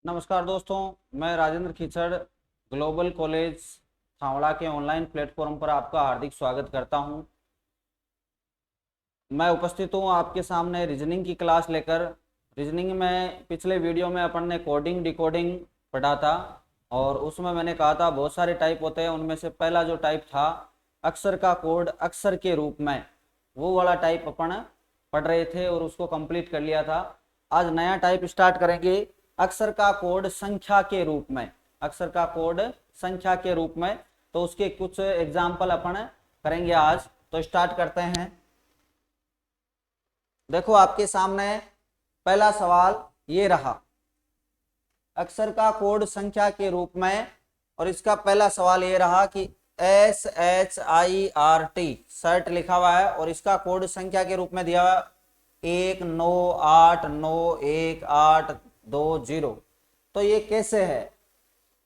नमस्कार दोस्तों, मैं राजेंद्र खिचड़ ग्लोबल कॉलेज थावड़ा के ऑनलाइन प्लेटफॉर्म पर आपका हार्दिक स्वागत करता हूं। मैं उपस्थित हूं आपके सामने रीजनिंग की क्लास लेकर। रीजनिंग में पिछले वीडियो में अपन ने कोडिंग डिकोडिंग पढ़ा था और उसमें मैंने कहा था बहुत सारे टाइप होते हैं। उनमें से पहला जो टाइप था अक्षर का कोड अक्षर के रूप में, वो वाला टाइप अपन पढ़ रहे थे और उसको कंप्लीट कर लिया था। आज नया टाइप स्टार्ट करेंगे, अक्षर का कोड संख्या के रूप में। अक्षर का कोड संख्या के रूप में, तो उसके कुछ एग्जाम्पल अपन करेंगे आज। तो स्टार्ट करते हैं। देखो आपके सामने पहला सवाल ये रहा, अक्षर का कोड संख्या के रूप में, और इसका पहला सवाल ये रहा कि SHIRT शर्ट लिखा हुआ है और इसका कोड संख्या के रूप में दिया हुआ 19891820। तो ये कैसे है?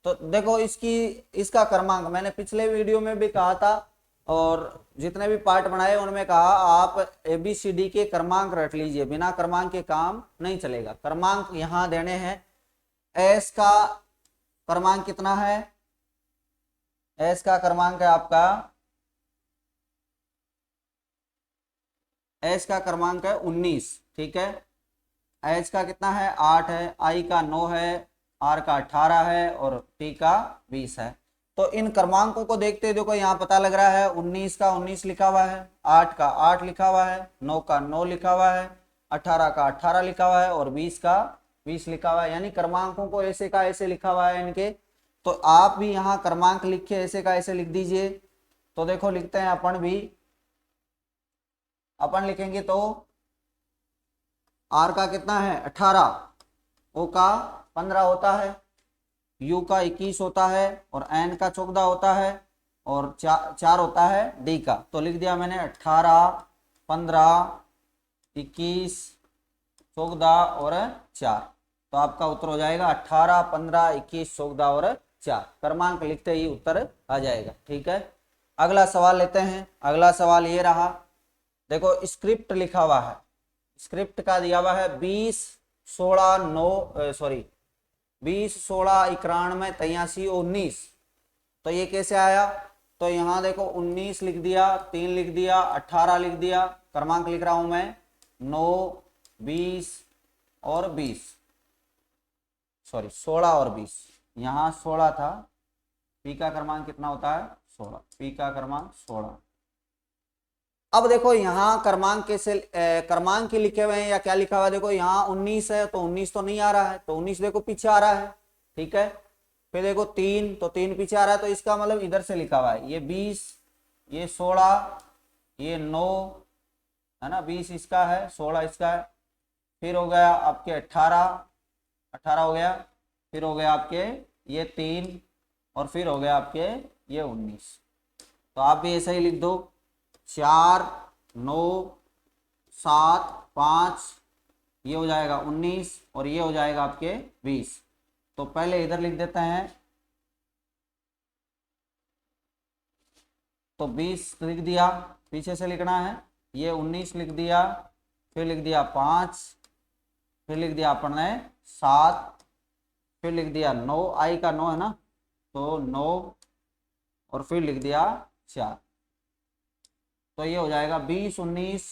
तो देखो इसका क्रमांक मैंने पिछले वीडियो में भी कहा था और जितने भी पार्ट बनाए उनमें कहा आप ABCD के क्रमांक रट लीजिए, बिना क्रमांक के काम नहीं चलेगा। क्रमांक यहां देने हैं। एस का क्रमांक कितना है? एस का क्रमांक है आपका, एस का क्रमांक है 19। ठीक है, एच का कितना है? 8 है, आई का 9 है, आर का 18 है और टी का 20 है। तो इन क्रमांकों को देखते देखो यहाँ पता लग रहा है 19 का 19 लिखा हुआ है, 8 का 8 लिखा हुआ है, 9 का 9 लिखा हुआ है, 18 का 18 लिखा हुआ है और 20 का 20 लिखा हुआ है। यानी क्रमांकों को ऐसे का ऐसे लिखा हुआ है इनके। तो आप भी यहाँ क्रमांक लिखे ऐसे का ऐसे लिख दीजिए। तो देखो लिखते हैं अपन भी, अपन लिखेंगे तो आर का कितना है? 18, ओ का 15 होता है, यू का 21 होता है और एन का 14 होता है और 4 होता है डी का। तो लिख दिया मैंने 18, 15, 21, 14 और 4। तो आपका उत्तर हो जाएगा 18, 15, 21, 14 और 4। क्रमांक लिखते ही उत्तर आ जाएगा। ठीक है, अगला सवाल लेते हैं। अगला सवाल ये रहा, देखो स्क्रिप्ट लिखा हुआ है, स्क्रिप्ट का दिया हुआ है 20 16 9 सॉरी 20 16 91 83 19। तो ये कैसे आया? तो यहाँ देखो 19 लिख दिया, 3 लिख दिया, 18 लिख दिया, क्रमांक लिख रहा हूं मैं 9 20 और 20, सॉरी 16 और 20। यहाँ 16 था, पी का क्रमांक कितना होता है? 16, पी का क्रमांक 16। अब देखो यहाँ क्रमांक कैसे क्रमांक के लिखे हुए हैं या क्या लिखा हुआ है? देखो यहाँ 19 है तो 19 तो नहीं आ रहा है, तो 19 देखो पीछे आ रहा है। ठीक है, फिर देखो 3 तो 3 पीछे आ रहा है, तो इसका मतलब इधर से लिखा हुआ है। ये 20, ये 16, ये 9 है ना, 20 इसका है, 16 इसका है। फिर हो गया आपके 18, 18 हो गया, फिर हो गया आपके ये 3 और फिर हो गया आपके ये 19। तो आप भी ऐसा ही लिख दो, 4 9 7 5, ये हो जाएगा 19 और ये हो जाएगा आपके 20। तो पहले इधर लिख देते हैं, तो 20 लिख दिया, पीछे से लिखना है, ये 19 लिख दिया, फिर लिख दिया 5, फिर लिख दिया अपन ने 7, फिर लिख दिया 9, आई का 9 है ना, तो 9 और फिर लिख दिया 4। तो ये हो जाएगा 20 19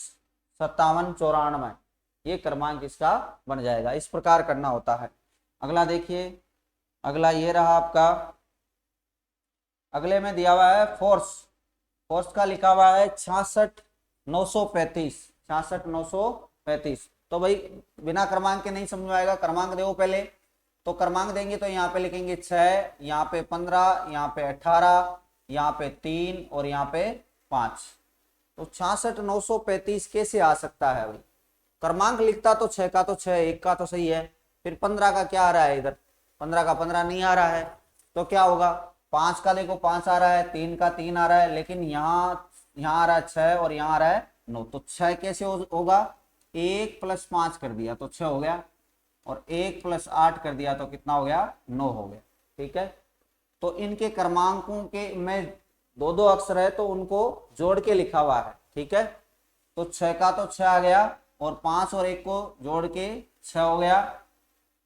57 94, ये क्रमांक इसका बन जाएगा। इस प्रकार करना होता है। अगला देखिए, अगला ये रहा आपका, अगले में दिया हुआ है फोर्स। फोर्स का लिखा हुआ है 66 935, 66 935। तो भाई बिना क्रमांक के नहीं समझ में आएगा, क्रमांक देखो पहले। तो क्रमांक देंगे तो यहाँ पे लिखेंगे 6, यहाँ पे 15, यहाँ पे 18, यहाँ पे 3 और यहाँ पे 5। तो 66 935 कैसे आ सकता है भाई? क्रमांक लिखता तो 6 का तो 6, 1 का तो सही है, फिर 15 का क्या आ रहा है? इधर 15 का 15 नहीं आ रहा है। तो क्या होगा? 5 का देखो 5 आ रहा है, 3 का 3 आ रहा है, लेकिन यहाँ आ रहा है 6 और यहाँ आ रहा है 9। तो 6 कैसे होगा? 1 + 5 कर दिया तो 6 हो गया, और 1 + 8 कर दिया तो कितना हो गया? 9 हो गया। ठीक है, तो इनके क्रमांकों के में दो दो अक्षर है तो उनको जोड़ के लिखा हुआ है। ठीक है, तो 6 का तो 6 आ गया और 5 और 1 को जोड़ के 6 हो गया,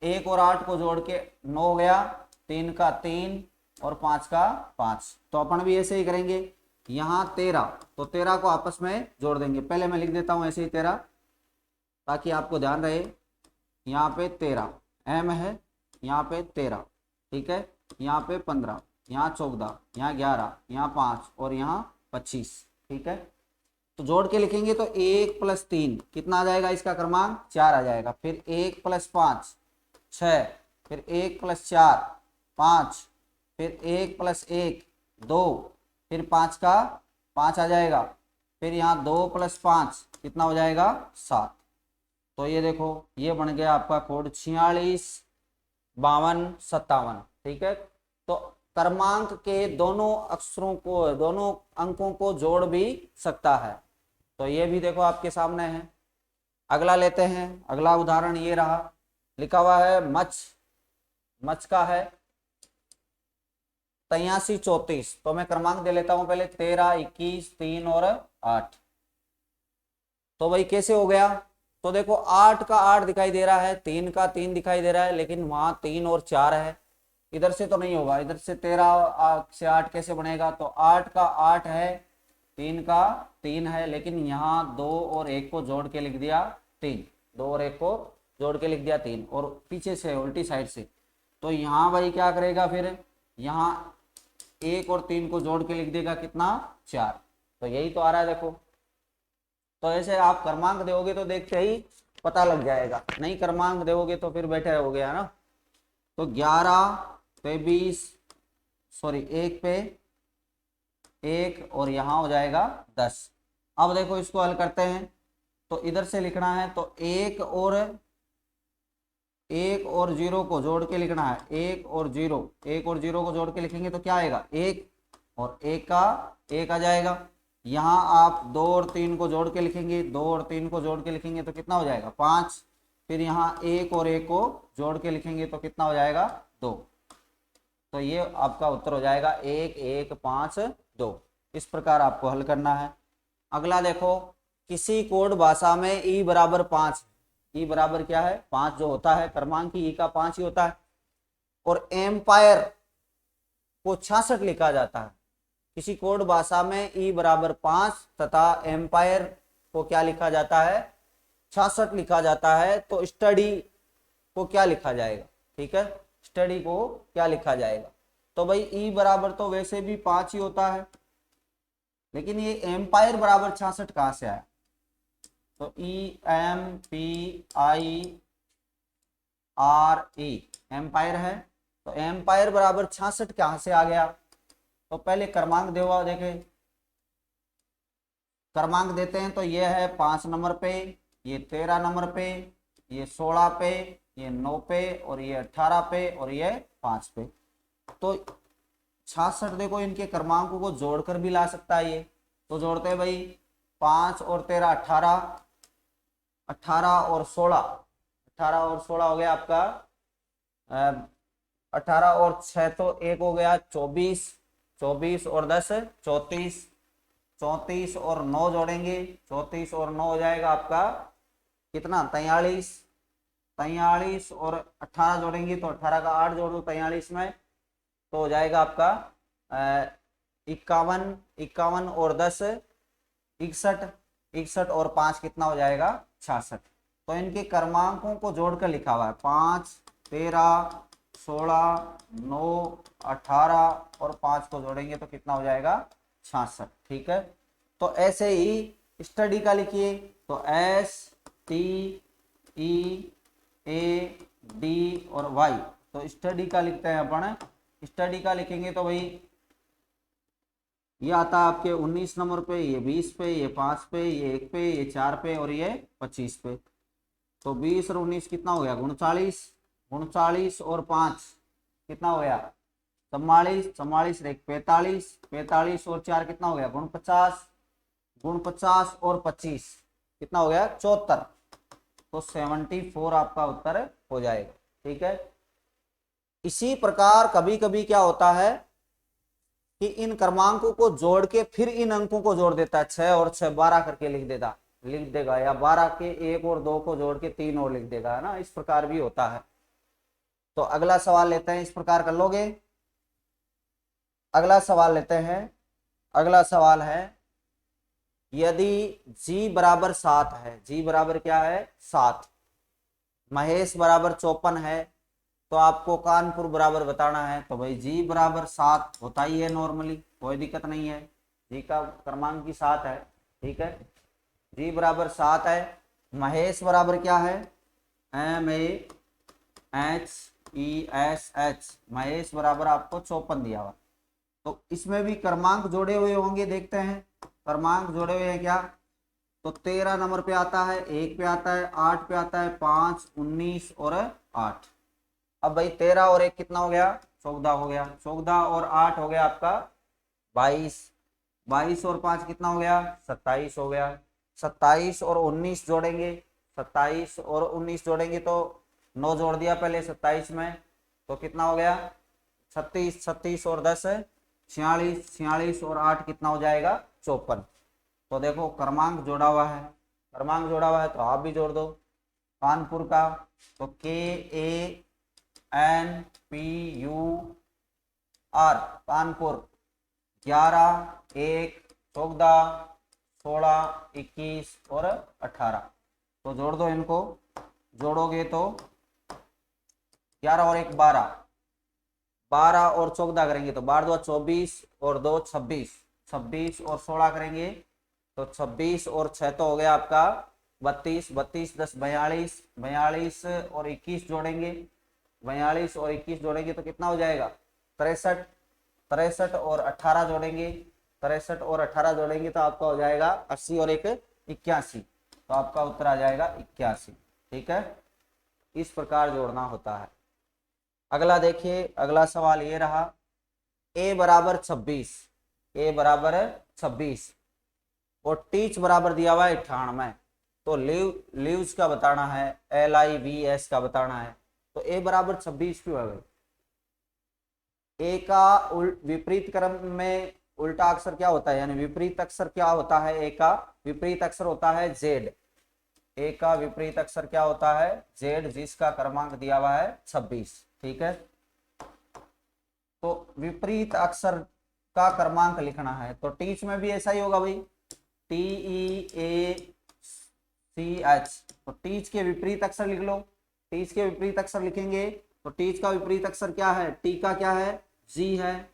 1 और 8 को जोड़ के 9 हो गया, 3 का 3 और 5 का 5। तो अपन भी ऐसे ही करेंगे। यहाँ 13, तो 13 को आपस में जोड़ देंगे। पहले मैं लिख देता हूँ ऐसे ही 13 ताकि आपको ध्यान रहे। यहाँ पे 13 m है, यहाँ पे 13, ठीक है, यहाँ पे 15, यहाँ 14, यहाँ 11, यहाँ 5 और यहाँ 25, ठीक है। तो जोड़ के लिखेंगे तो 1 + 3 कितना आ जाएगा, इसका क्रमांक 4 आ जाएगा। फिर 1 + 5 6, फिर 1 + 4 5, फिर 1 + 1 2, फिर 5 का 5 आ जाएगा। फिर यहाँ 2 + 5 कितना हो जाएगा 7। तो ये देखो ये बन गया आपका कोड 46 52 57, ठीक है। तो क्रमांक के दोनों अक्षरों को, दोनों अंकों को जोड़ भी सकता है। तो ये भी देखो आपके सामने है। अगला लेते हैं। अगला उदाहरण ये रहा, लिखा हुआ है मच का है 83 34। तो मैं क्रमांक दे लेता हूं पहले 13 21 3 और 8। तो भाई कैसे हो गया, तो देखो 8 का 8 दिखाई दे रहा है, 3 का 3 दिखाई दे रहा है, लेकिन वहां 3 और 4 है, इधर से तो नहीं होगा। इधर से 13 से 8 कैसे बनेगा, तो 8 का 8 है, 3 का 3 है, लेकिन यहाँ 2 और 1 को जोड़ के लिख दिया 3, 2 और 1 को जोड़ के लिख दिया 3, और पीछे से उल्टी साइड से। तो यहाँ भाई क्या करेगा, फिर यहाँ 1 और 3 को जोड़ के लिख देगा कितना 4। तो यही तो आ रहा है देखो। तो ऐसे आप क्रमांक दोगे तो देखते ही पता लग जाएगा, नहीं क्रमांक दोगे तो फिर बैठे रहोगे, है ना। तो 11 पे 20, सॉरी 1 पे 1 और यहाँ हो जाएगा 10। अब देखो इसको हल करते हैं। तो इधर से लिखना है तो 1 और 0 को जोड़ के लिखना है। 1 और 0 को जोड़ के लिखेंगे तो क्या आएगा 1, और 1 का 1 आ जाएगा। यहाँ आप 2 और 3 को जोड़ के लिखेंगे, 2 और 3 को जोड़ के लिखेंगे तो कितना हो जाएगा 5। फिर यहाँ 1 और 1 को जोड़ के लिखेंगे तो कितना हो जाएगा 2। तो ये आपका उत्तर हो जाएगा 1 1 5 2। इस प्रकार आपको हल करना है। अगला देखो, किसी कोड भाषा में ई बराबर 5, ई बराबर क्या है 5 जो होता है, क्रमांक ई का 5 ही होता है, और एम्पायर को 66 लिखा जाता है। किसी कोड भाषा में ई बराबर 5 तथा एम्पायर को क्या लिखा जाता है 66 लिखा जाता है। तो स्टडी को क्या लिखा जाएगा, ठीक है, स्टडी को क्या लिखा जाएगा। तो भाई ई बराबर तो वैसे भी 5 ही होता है, लेकिन ये एम्पायर बराबर 66 कहां से आया, तो EMPIRE एम्पायर है। तो एम्पायर बराबर 66 कहां से आ गया, तो पहले क्रमांक देखे, क्रमांक देते हैं तो ये है 5 नंबर पे, ये 13 नंबर पे, ये 16 पे, ये 9 पे, और ये 18 पे, और ये 5 पे। तो 66 देखो इनके क्रमांकों को जोड़कर भी ला सकता है ये। तो जोड़ते हैं भाई 5 और 13 18, 18 और 16, 18 और 16 हो गया आपका 18 और 6 तो 1 हो गया 24, 24 और 10 34, 34 और 9 जोड़ेंगे, 34 और 9 हो जाएगा आपका कितना 43, 43 और 18 जोड़ेंगे तो 18 का 8 जोड़ दो 43 में, तो हो जाएगा आपका 51, 51 और 10 61, 61 और 5 कितना हो जाएगा 66। तो इनके क्रमांकों को जोड़कर लिखा हुआ है 5 13 16 9 18 और 5 को जोड़ेंगे तो कितना हो जाएगा 66, ठीक है। तो ऐसे ही स्टडी का लिखिए तो STEAD और Y। तो स्टडी का लिखते हैं अपन, स्टडी का लिखेंगे तो भाई ये आता है आपके 19 नंबर पे, ये 20 पे, ये 5 पे, ये 1 पे, ये 4 पे और ये 25 पे। तो 20 और 19 कितना हो गया 39, 39 और 5 कितना हो गया 44, 44 एक 45, 45 और 4 कितना हो गया 49, 49 और 25 कितना हो गया 74। तो 74 आपका उत्तर हो जाएगा, ठीक है। इसी प्रकार कभी कभी क्या होता है कि इन क्रमांकों को जोड़ के फिर इन अंकों को जोड़ देता है, 6 और 6 12 करके लिख देगा, या 12 के 1 और 2 को जोड़ के 3 और लिख देगा, है ना। इस प्रकार भी होता है। तो अगला सवाल लेते हैं, इस प्रकार कर लोगे। अगला सवाल लेते हैं। अगला सवाल है, यदि g बराबर 7 है, g बराबर क्या है 7, महेश बराबर 54 है, तो आपको कानपुर बराबर बताना है। तो भाई g बराबर 7 होता ही है नॉर्मली, कोई दिक्कत नहीं है, g का क्रमांक की 7 है, ठीक है। g बराबर 7 है, महेश बराबर क्या है MEHESH, महेश बराबर आपको 54 दिया हुआ। तो इसमें भी क्रमांक जोड़े हुए होंगे, देखते हैं क्रमांक जोड़े हुए हैं क्या। तो 13 नंबर पे आता है, 1 पे आता है, 8 पे आता है, 5, 19 और 8। अब भाई 13 और 1 कितना हो गया 14 हो गया, 14 और 8 हो गया आपका 22, 22 और 5 कितना हो गया 27 हो गया। 27 और 19 जोड़ेंगे, 27 और 19 जोड़ेंगे तो 9 जोड़ दिया पहले 27 में, तो कितना हो गया 36, 36 और 10 46, 46 और 8 कितना हो जाएगा 54। तो देखो क्रमांक जोड़ा हुआ है, क्रमांक जोड़ा हुआ है तो आप भी जोड़ दो कानपुर का। तो KANPUR कानपुर 11, 1, 14, 16, 21 और 18। तो जोड़ दो इनको, जोड़ोगे तो 11 और 1 12, 12 और 14 करेंगे तो 12 2 24 और 2 26, 26 और 16 करेंगे तो 26 और 6 तो हो गया आपका 32, 32 10 42, 42 और 21 जोड़ेंगे, 42 और 21 जोड़ेंगे तो कितना हो जाएगा 63, 63 और 18 जोड़ेंगे, 63 और 18 जोड़ेंगे तो आपका हो जाएगा 80 और 1 81। तो आपका उत्तर आ जाएगा 81, ठीक है। इस प्रकार जोड़ना होता है। अगला देखिए, अगला सवाल ये रहा, a बराबर 26, a बराबर 26 और टीच बराबर दिया हुआ है 98। तो लीव्स का बताना है, LIVS का बताना है। तो a बराबर 26 क्यों है भाई, a का विपरीत क्रम में उल्टा अक्षर क्या होता है, यानी विपरीत अक्षर क्या होता है, a का विपरीत अक्षर होता है Z, a का विपरीत अक्षर क्या होता है Z, जिसका क्रमांक दिया हुआ है 26, ठीक है। तो विपरीत अक्षर का क्रमांक लिखना है तो टीच में भी ऐसा ही होगा भाई, TEACH। तो टीच के विपरीत अक्षर लिख लो, टीच के विपरीत अक्षर लिखेंगे तो टीच का विपरीत अक्षर क्या है, टी का क्या है G है,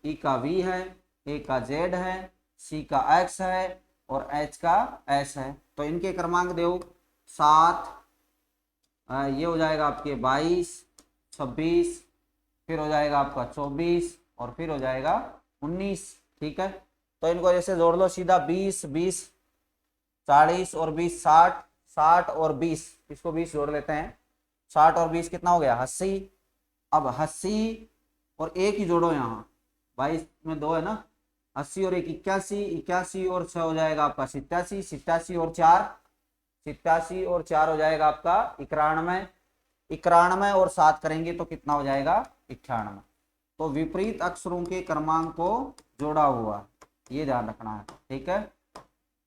E का V है, A का Z है, C का X है और H का S है। तो इनके क्रमांक दो 7, ये हो जाएगा आपके 22, 26, फिर हो जाएगा आपका 24 और फिर हो जाएगा 19, ठीक है। तो इनको जैसे जोड़ लो सीधा 20, 20, 40 और 20 60, 60 और 20, इसको 20 जोड़ लेते हैं, 60 और 20 कितना हो गया 80। अब 80 और एक ही जोड़ो, यहाँ 22 में 2 है ना, 80 और 1 81, 81 और 6 हो जाएगा आपका 87, 87 और 4, 87 और 4 हो जाएगा आपका 91, 91 और 7 करेंगे तो कितना हो जाएगा 98। तो विपरीत अक्षरों के क्रमांक को जोड़ा हुआ, ये ध्यान रखना है, ठीक है।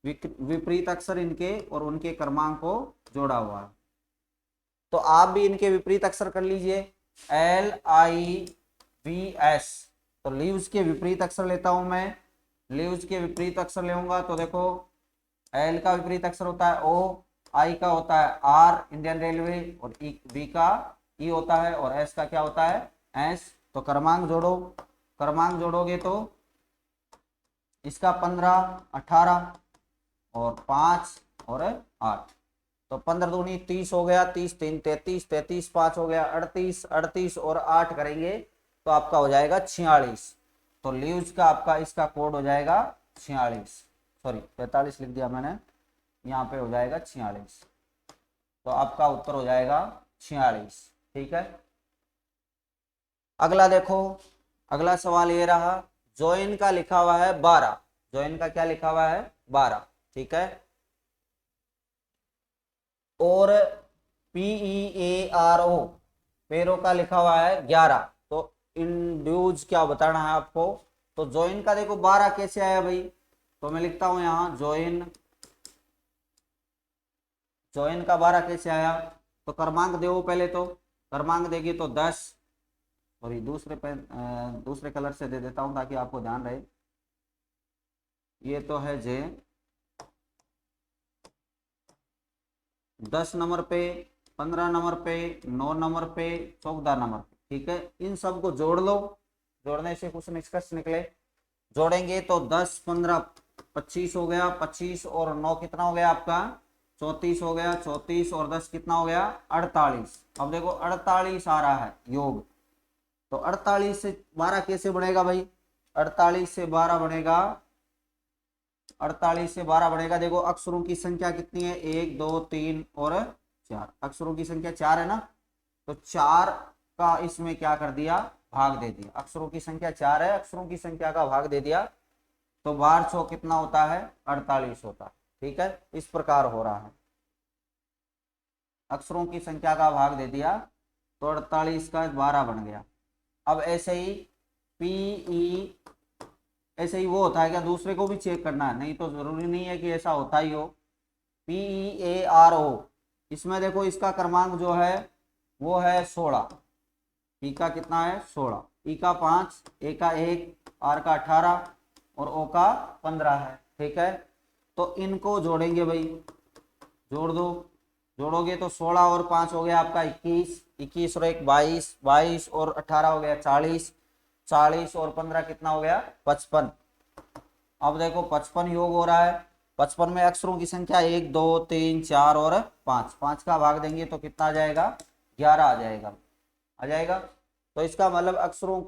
विपरीत अक्षर इनके और उनके क्रमांक को जोड़ा हुआ है। तो आप भी इनके विपरीत अक्षर कर लीजिए, LIVS। तो लीव्स के विपरीत अक्षर लेता हूं मैं, लीव्स के विपरीत अक्षर लेऊंगा तो देखो L का विपरीत अक्षर होता है O, I का होता है R इंडियन रेलवे और V का E होता है और S का क्या होता है S। तो क्रमांक जोड़ो, क्रमांक जोड़ोगे तो इसका 15, 18 और 5 और 8। तो 15 दूनी 30 हो गया, 30 3 33, 33 5 हो गया 38, 38 और 8 करेंगे तो आपका हो जाएगा 46। तो लीव्स का आपका इसका कोड हो जाएगा 46, सॉरी 45 लिख दिया मैंने, यहाँ पे हो जाएगा 46। तो आपका उत्तर हो जाएगा 46, ठीक है। अगला देखो, अगला सवाल ये रहा, जॉइन का लिखा हुआ है 12, जॉइन का क्या लिखा हुआ है 12, ठीक है। और PEARO पेरो का लिखा हुआ है 11। तो इंड्यूज क्या बताना है आपको। तो जॉइन का देखो 12 कैसे आया भाई, तो मैं लिखता हूं यहां जॉइन, जॉइन का 12 कैसे आया। तो क्रमांक दो पहले, तो क्रमांक देगी तो 10, और ये दूसरे पेन दूसरे कलर से दे देता हूं ताकि आपको ध्यान रहे। ये तो है जे 10 नंबर पे, 15 नंबर पे, 9 नंबर पे, 14 नंबर पे, ठीक है। इन सबको जोड़ लो, जोड़ने से कुछ निष्कर्ष निकले। जोड़ेंगे तो 10 15 25 हो गया, 25 और 9 कितना हो गया आपका 34 हो गया, 34 और 10 कितना हो गया 48। अब देखो 48 आ रहा है योग, तो 48 से 12 कैसे बनेगा भाई, 48 से 12 बनेगा, 48 से 12 बनेगा। देखो अक्षरों की संख्या कितनी है, 1 2 3 और 4, अक्षरों की संख्या 4 है ना, तो 4 का इसमें क्या कर दिया भाग दे दिया, अक्षरों की संख्या 4 है, अक्षरों की संख्या का भाग दे दिया, तो 12 6 कितना होता है 48 होता है, ठीक है। इस प्रकार हो रहा है, अक्षरों की संख्या का भाग दे दिया तो 48 का 12 बन गया। अब ऐसे ही पीई, ऐसे ही वो होता है क्या, दूसरे को भी चेक करना है, नहीं तो जरूरी नहीं है कि ऐसा होता ही हो। PEARO, इसमें देखो इसका क्रमांक जो है वो है 16, पी का कितना है 16, ई का 5, ए का 1, आर का 18 और ओ का 15 है, ठीक है। तो इनको जोड़ेंगे भाई, जोड़ दो, जोड़ोगे तो 16 और 5 हो गया आपका 21, 21 और 1 22, 22 और 18 हो गया 40, 40 और 15 कितना हो गया 55। अब देखो 55 योग हो रहा है, 55 में अक्षरों की संख्या 1 2 3 4 और 5, 5 का भाग देंगे तो कितना आ जाएगा 11 आ जाएगा, आ जाएगा। तो इसका मतलब अक्षरों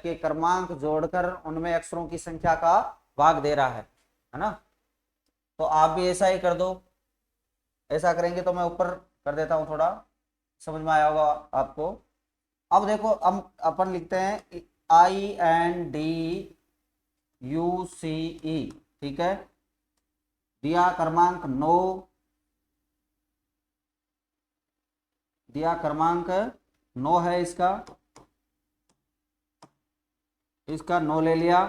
के क्रमांक जोड़कर उनमें अक्षरों की संख्या का भाग दे रहा है ना। तो आप भी ऐसा ही कर दो, ऐसा करेंगे तो मैं ऊपर कर देता हूं, थोड़ा समझ में आया होगा आपको। अब देखो हम अपन लिखते हैं INDUCE, ठीक है। दिया क्रमांक 9, दिया क्रमांक 9 है इसका, इसका 9 ले लिया,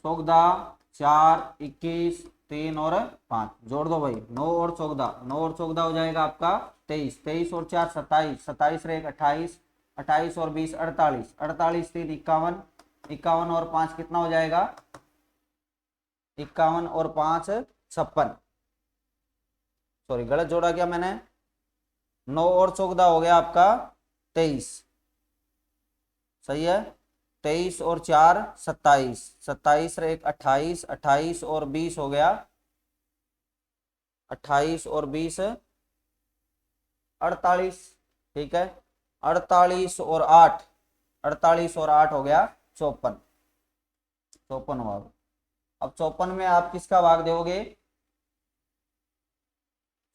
14 4 21 3 और 5 जोड़ दो भाई, 9 और 14, 9 और 14 हो जाएगा आपका 23, 23 और 4 27, 27 और 1 28, 28 और 20 48, 48 3 51, 51 और 5 कितना हो जाएगा 51 और 5 56, सॉरी गलत जोड़ा क्या मैंने, 9 और 14 हो गया आपका 23, सही है। 23 और 4 27, 27 और 1 28, 28 और 20 हो गया 28 और 20 48, ठीक है। 48 और 8, 48 और 8 हो गया 54, 54 हुआ। अब 54 में आप किसका भाग दोगे,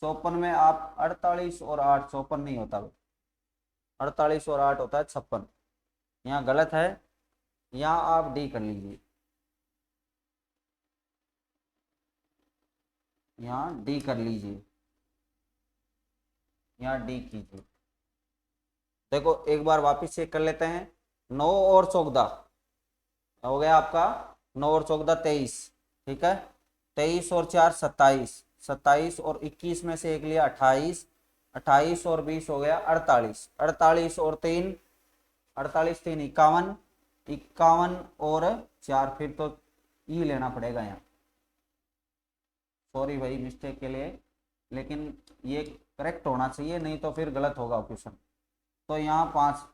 54 में आप 48 और 8, 54 नहीं होता, 48 और 8 होता है 56, यहाँ गलत है, यहाँ आप डी कर लीजिए, यहाँ डी कर लीजिए, यहाँ डी कीजिए। देखो एक बार वापस चेक कर लेते हैं, 9 और 14 हो गया आपका, 9 और 14 23, ठीक है। 23 और 4 27, 27 और 21 में से एक लिया 28, 28 और 20 हो गया 48, 48 और 3 48 3 51, 51 और 4, फिर तो ई लेना पड़ेगा यहाँ, सॉरी भाई मिस्टेक के लिए, लेकिन ये करेक्ट होना चाहिए, नहीं तो फिर गलत होगा क्वेश्चन। तो यहाँ 5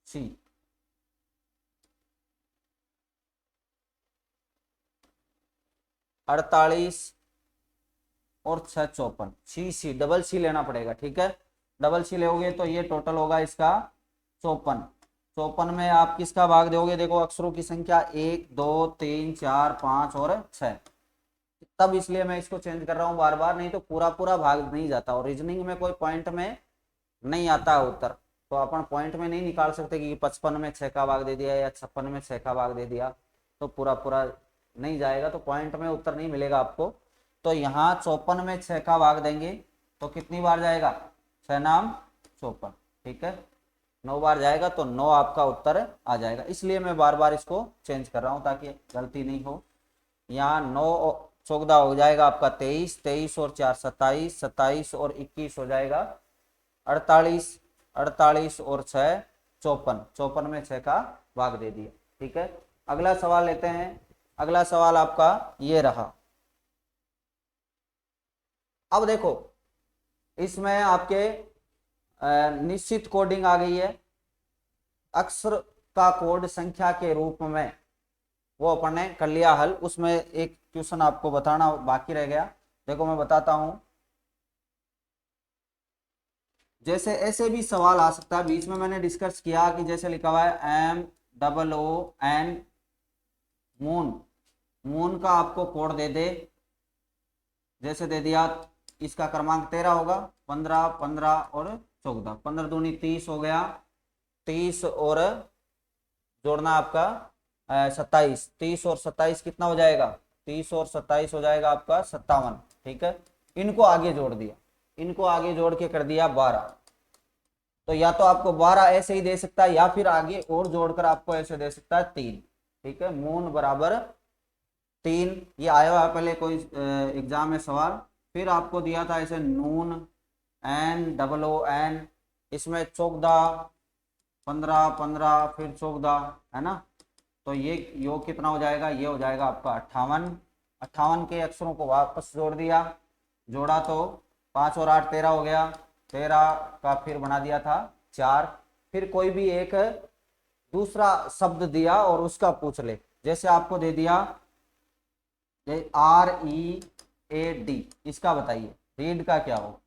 सी, अड़तालीस और 6 54, सी डबल सी लेना पड़ेगा, ठीक है। डबल सी लोगे तो ये टोटल होगा इसका 54, 54 में आप किसका भाग दोगे, देखो अक्षरों की संख्या 1 2 3 4 5 और 6, तब इसलिए मैं इसको चेंज कर रहा हूँ बार बार, नहीं तो पूरा पूरा भाग नहीं जाता, और रीजनिंग में कोई पॉइंट में नहीं आता है उत्तर, तो अपन पॉइंट में नहीं निकाल सकते कि 55 में 6 का भाग दे दिया या 56 में 6 का भाग दे दिया, तो पूरा पूरा नहीं जाएगा, तो पॉइंट में उत्तर नहीं मिलेगा आपको। तो यहाँ 54 में 6 का भाग देंगे तो कितनी बार जाएगा 6 नाम 54, ठीक है, 9 बार जाएगा तो 9 आपका उत्तर आ जाएगा, इसलिए मैं बार बार इसको चेंज कर रहा हूँ ताकि गलती नहीं हो। यहाँ 9 14 हो जाएगा आपका 23, 23 और 4 27, 27 और 21 हो जाएगा 48, 48 और 6 54, 54 में 6 का भाग दे दिया। ठीक है, अगला सवाल लेते हैं। अगला सवाल आपका ये रहा। अब देखो इसमें आपके निश्चित कोडिंग आ गई है। अक्षर का कोड संख्या के रूप में वो अपन ने कर लिया हल। उसमें एक क्वेश्चन आपको बताना बाकी रह गया, देखो मैं बताता हूं। जैसे ऐसे भी सवाल आ सकता है, बीच में मैंने डिस्कस किया कि जैसे लिखा हुआ है MOON, मून, मून का आपको कोड दे दे, जैसे दे दिया इसका क्रमांक 13 होगा, 15, 15 और 14, 15 दूनी 30 हो गया, 30 और जोड़ना आपका 27, 30 और 27 कितना हो जाएगा, 30 और 27 हो जाएगा आपका 57। ठीक है, इनको आगे जोड़ दिया, इनको आगे जोड़ के कर दिया 12। तो या तो आपको 12 ऐसे ही दे सकता है, या फिर आगे और जोड़कर आपको ऐसे दे सकता है 3। ठीक है, मून बराबर 3, ये आया हुआ है पहले कोई एग्जाम में सवाल। फिर आपको दिया था ऐसे नून, NOON, इसमें 14, 15, 15 फिर 14, है ना। तो ये योग कितना हो जाएगा, ये हो जाएगा आपका 58। 58 के अक्षरों को वापस जोड़ दिया, जोड़ा तो 5 और 8 13 हो गया, 13 का फिर बना दिया था 4। फिर कोई भी एक दूसरा शब्द दिया और उसका पूछ ले, जैसे आपको दे दिया READ, इसका बताइए रीड का क्या होगा,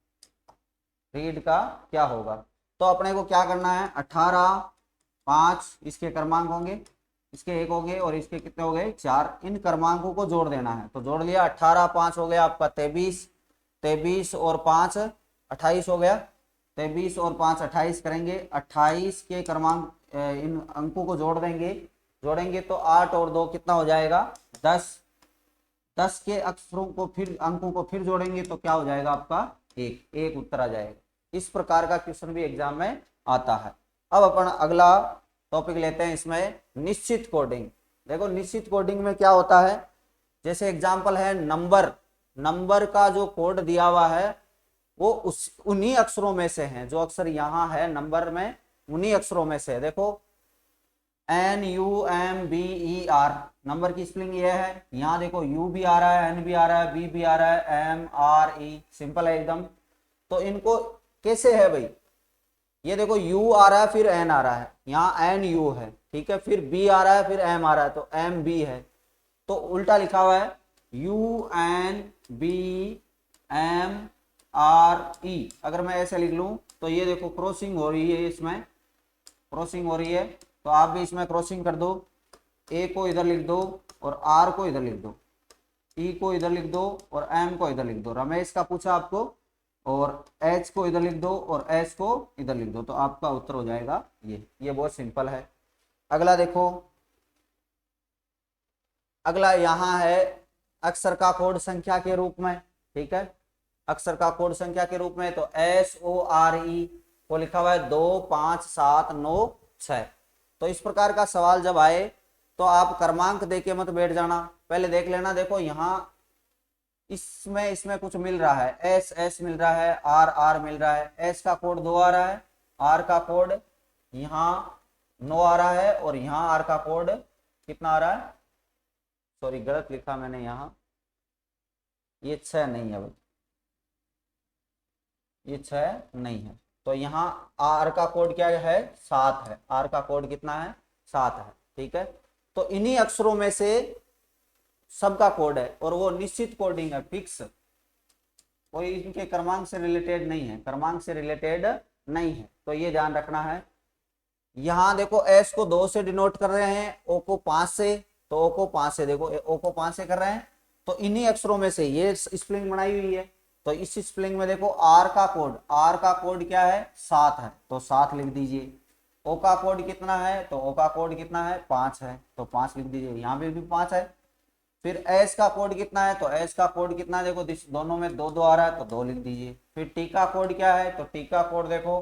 रीड का क्या होगा। तो अपने को क्या करना है, 18, 5 इसके क्रमांक होंगे, इसके 1 हो गए और इसके कितने हो गए 4, इन क्रमांकों को जोड़ देना है। तो जोड़ लिया, 18 5 हो गया आपका 23, 23 और 5 28 हो गया, 23 और 5 28 करेंगे, 28 के क्रमांक इन अंकों को जोड़ देंगे, जोड़ेंगे तो 8 और 2 कितना हो जाएगा 10, 10 के अक्षरों को फिर अंकों को फिर जोड़ेंगे तो क्या हो जाएगा आपका 1, 1 उत्तर आ जाएगा। इस प्रकार का क्वेश्चन भी एग्जाम में आता है। अब अपन अगला टॉपिक लेते हैं, इसमें निश्चित कोडिंग। देखो निश्चित कोडिंग में क्या होता है, जैसे एग्जाम्पल है नंबर, नंबर का जो कोड दिया हुआ है वो उन्हीं अक्षरों में से है, जो अक्षर यहाँ है नंबर में उन्हीं अक्षरों में से है। देखो NUMBER, नंबर की स्पेलिंग ये है, यहाँ देखो U भी आ रहा है, N भी आ रहा है, B भी आ रहा है, MRE, सिंपल है एकदम। तो इनको कैसे है भाई, ये देखो U आ रहा है फिर N आ रहा है, यहाँ NU है, ठीक है, फिर B आ रहा है फिर M आ रहा है तो MB है। तो उल्टा लिखा हुआ है UNBMRE, अगर मैं ऐसे लिख लूं तो ये देखो क्रॉसिंग हो रही है, इसमें क्रॉसिंग हो रही है, तो आप भी इसमें क्रॉसिंग कर दो, ए को इधर लिख दो और आर को इधर लिख दो, ई को इधर लिख दो और एम को इधर लिख दो। रमेश का पूछा आपको, और एच को इधर लिख दो और एच को इधर लिख दो, तो आपका उत्तर हो जाएगा ये बहुत सिंपल है। अगला देखो, अगला यहाँ है अक्षर का कोड संख्या के रूप में। ठीक है, अक्षर का कोड संख्या के रूप में तो SORE को लिखा हुआ है 2 5 7 9 6। तो इस प्रकार का सवाल जब आए तो आप क्रमांक देके मत बैठ जाना, पहले देख लेना। देखो यहाँ इसमें कुछ मिल रहा है, S मिल रहा है, R मिल रहा है, S का कोड 2 आ रहा है, R का कोड यहाँ 9 आ रहा है और यहाँ R का कोड कितना आ रहा है, सॉरी गलत लिखा मैंने यहाँ, ये 6 नहीं है भाई, ये 6 नहीं है। तो यहाँ R का कोड क्या है 7 है, R का कोड कितना है 7 है। ठीक है, तो इन्हीं अक्षरों में से सबका कोड है और वो निश्चित कोडिंग है, फिक्स, कोई इनके क्रमांक से रिलेटेड नहीं है, क्रमांक से रिलेटेड नहीं है, तो ये ध्यान रखना है। यहाँ देखो S को 2 से डिनोट कर रहे हैं, O को 5 से, तो O को 5 से, देखो O को 5 से कर रहे हैं, तो इन्हीं अक्षरों में से ये स्पेलिंग बनाई हुई है। तो इस स्पेलिंग में देखो R का कोड क्या है 7 है, तो 7 लिख दीजिए। O का कोड कितना है, तो O का कोड कितना है 5 है, तो 5 लिख दीजिए, यहाँ पे भी 5 है। फिर S का कोड कितना है, तो S का कोड कितना है, देखो दोनों में 2 2 आ रहा है, तो 2 लिख दीजिए। फिर T का कोड क्या है, तो T का कोड देखो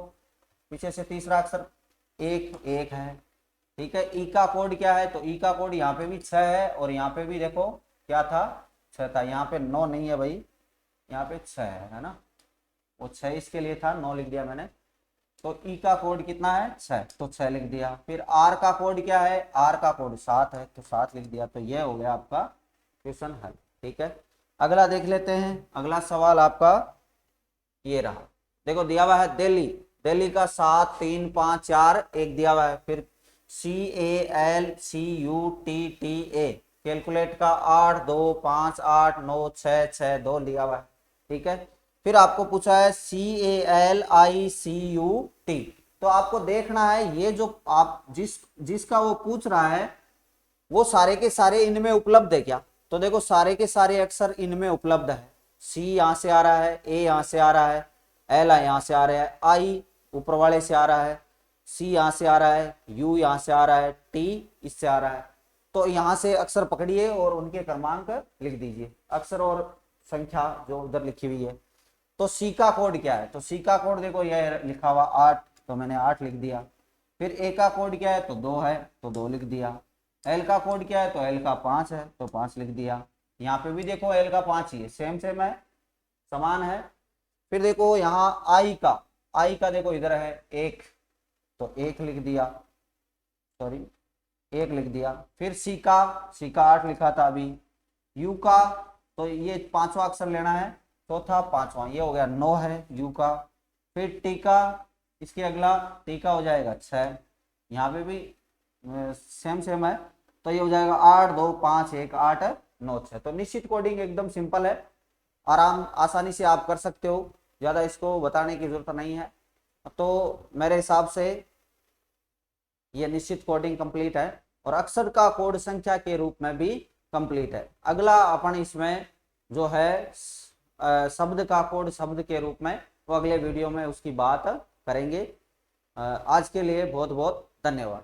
पीछे से तीसरा अक्षर 1 है। ठीक है, ई का कोड क्या है, तो ई का कोड यहाँ पे भी 6 है और यहाँ पे भी देखो क्या था 6 था, यहाँ पे 9 नहीं है भाई, यहाँ पे 6 है ना, वो 6 इसके लिए था, 9 लिख दिया मैंने। तो ई का कोड कितना है 6, तो 6 लिख दिया। फिर आर का कोड क्या है, आर का कोड 7 है, तो 7 लिख दिया। तो ये हो गया आपका क्वेश्चन हल। ठीक है, अगला देख लेते हैं। अगला सवाल आपका ये रहा, देखो दिया हुआ है दिल्ली, दिल्ली का 7 3 5 4 1 दिया हुआ है। फिर CALCUTTA, कैलकुलेट का 8 2 5 8 9 6 6 2 लिया हुआ है। ठीक है, फिर आपको पूछा है CALICUT, तो आपको देखना है ये जो आप जिसका वो पूछ रहा है वो सारे के सारे इनमें उपलब्ध है क्या। तो देखो सारे के सारे अक्षर इनमें उपलब्ध है। सी यहां से आ रहा है, ए यहां से आ रहा है, एल यहां से आ रहा है, आई ऊपर वाले से आ रहा है, सी यहां से आ रहा है, यू यहां से आ रहा है, टी इससे आ रहा है। तो यहां से अक्षर पकड़िए और उनके क्रमांक लिख दीजिए, अक्षर और संख्या जो उधर लिखी हुई है। तो सी का कोड क्या है, तो सी का कोड देखो ये लिखा हुआ 8, तो मैंने 8 लिख दिया। फिर ए का कोड क्या है, तो 2 है, तो 2 लिख दिया। एल का कोड क्या है, तो एल का 5 है, तो 5 लिख दिया। यहाँ पे भी देखो एल का 5 ही है, सेम सेम है, समान है। फिर देखो यहाँ आई का देखो इधर है 1, तो 1 लिख दिया, सॉरी 1 लिख दिया। फिर सी का 8 लिखा था अभी। यू का तो ये 5वां अक्षर लेना है, चौथा 5वां, ये हो गया 9 है यू का। फिर टी का, इसके अगला टी का हो जाएगा 6, यहाँ पे भी सेम सेम है, तो ये हो जाएगा 8 2 5 1 8 9 6। तो निश्चित कोडिंग एकदम सिंपल है, आसानी से आप कर सकते हो, ज़्यादा इसको बताने की जरूरत नहीं है। तो मेरे हिसाब से ये निश्चित कोडिंग कंप्लीट है और अक्षर का कोड संख्या के रूप में भी कंप्लीट है। अगला अपन इसमें जो है शब्द का कोड शब्द के रूप में, वो अगले वीडियो में उसकी बात करेंगे। आज के लिए बहुत बहुत धन्यवाद।